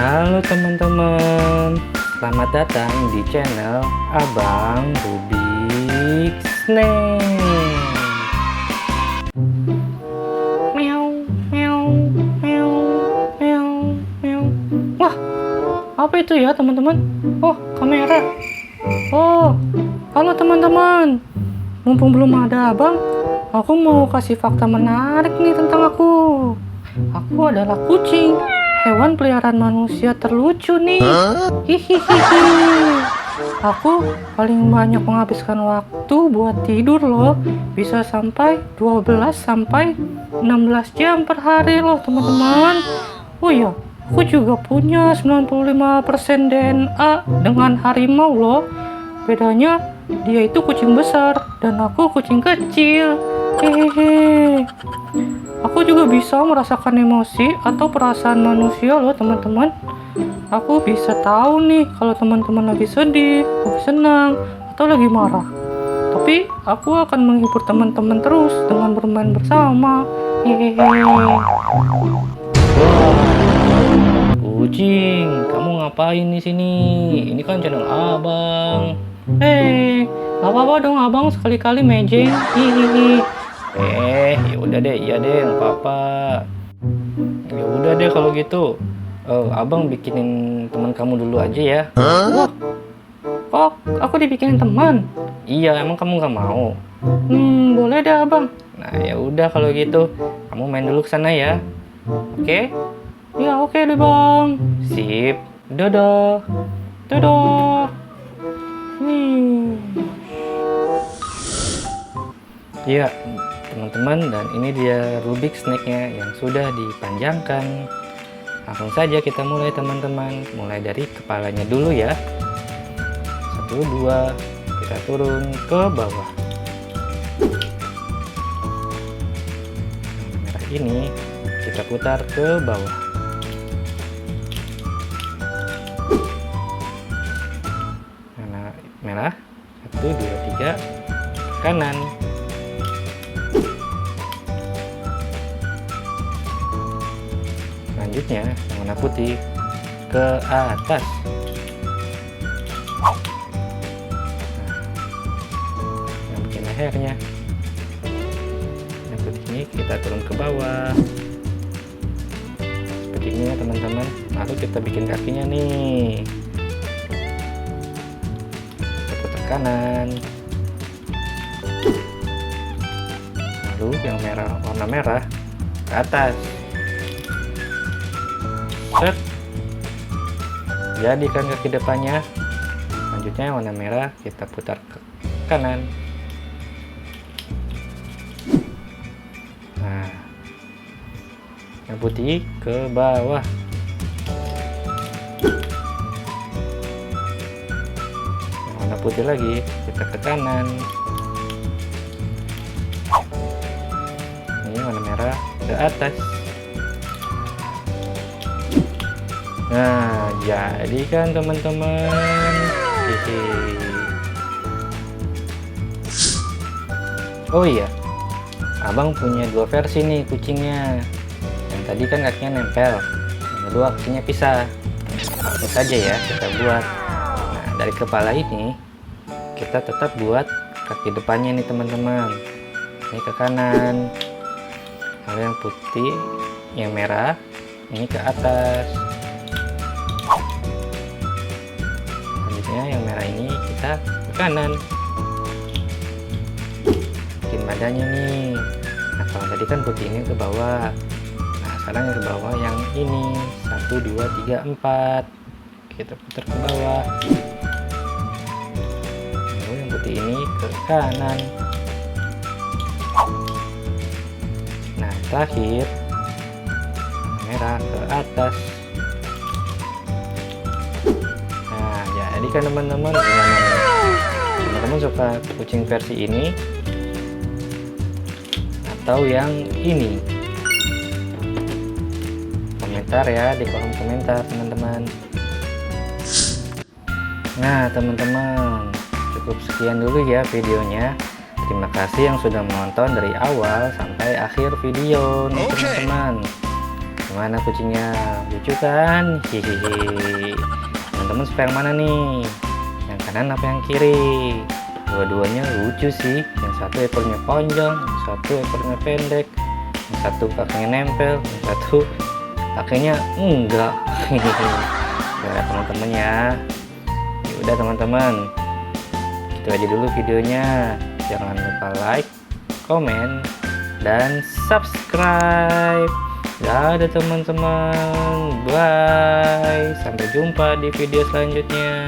Halo teman-teman, selamat datang di channel Abang Rubik Snack. Meow, meow, meow, meow, meow. Wah, apa itu ya teman-teman? Oh, kamera. Oh, halo teman-teman. Mumpung belum ada abang, aku mau kasih fakta menarik nih tentang aku. Aku adalah kucing, hewan peliharaan manusia terlucu nih. Hihihi. Aku paling banyak menghabiskan waktu buat tidur loh. Bisa sampai 12 sampai 16 jam per hari loh teman-teman. Oh iya, aku juga punya 95% DNA dengan harimau loh. Bedanya dia itu kucing besar dan aku kucing kecil. Hehehe. Aku juga bisa merasakan emosi atau perasaan manusia loh teman-teman. Aku bisa tahu nih kalau teman-teman lagi sedih, lagi senang, atau lagi marah. Tapi aku akan menghibur teman-teman terus dengan bermain bersama. Hehehe. Kucing, kamu ngapain di sini? Ini kan channel abang. Hei, gak apa-apa dong abang sekali-kali mejeng. Hihihi. Ya udah deh, iya deh, nggak apa-apa. Ya udah deh kalau gitu. Abang bikinin teman kamu dulu aja ya. Wah, kok aku dibikinin teman? Iya, emang kamu nggak mau? Boleh deh abang. Nah ya udah kalau gitu, kamu main dulu ke sana ya. Oke? Ya oke deh bang. Sip. Dadah. Dadah. Ya teman-teman, dan ini dia Rubik snacknya yang sudah dipanjangkan. Langsung saja kita mulai teman-teman. Mulai dari kepalanya dulu ya. 1, 2, kita turun ke bawah. Yang merah ini kita putar ke bawah. Nah, merah 1, 2, 3 kanan. Selanjutnya yang warna putih ke atas. Nah, yang bikin lehernya. Yang putih ini kita turun ke bawah. Seperti ini ya teman-teman. Lalu kita bikin kakinya nih. Kita putar kanan. Lalu yang merah, warna merah ke atas. Set. Jadikan kaki depannya. Selanjutnya yang warna merah kita putar ke kanan. Nah, yang putih ke bawah. Yang warna putih lagi kita ke kanan. Ini warna merah ke atas. Nah, jadi kan teman-teman. Oh iya, abang punya 2 versi nih kucingnya. Yang tadi kan kakinya nempel, yang kedua kakinya pisah. Langsung saja ya kita buat. Nah, dari kepala ini kita tetap buat kaki depannya nih teman-teman. Ini ke kanan. Lalu yang putih, yang merah ini ke atas. Yang merah ini kita ke kanan, bikin badannya nih. Nah kalau tadi kan putih ini ke bawah, nah sekarang yang ke bawah yang ini 1, 2, 3, 4 kita putar ke bawah. Lalu yang putih ini ke kanan. Nah terakhir merah ke atas. Jadi kan teman-teman, gimana nih? Teman-teman suka kucing versi ini atau yang ini? Komentar ya di kolom komentar teman-teman. Nah teman-teman, cukup sekian dulu ya videonya. Terima kasih yang sudah menonton dari awal sampai akhir video nih teman-teman. Gimana kucingnya? Lucu kan? Hihihi. Teman-teman suka yang mana nih? Yang kanan apa yang kiri? Dua-duanya lucu sih. Yang satu ekornya panjang, yang satu ekornya pendek, yang satu kakinya nempel, yang satu kakinya enggak. Ya teman-teman ya. Udah teman-teman, itu aja dulu videonya. Jangan lupa like, komen, dan subscribe. Dadah teman-teman, bye. Sampai jumpa di video selanjutnya.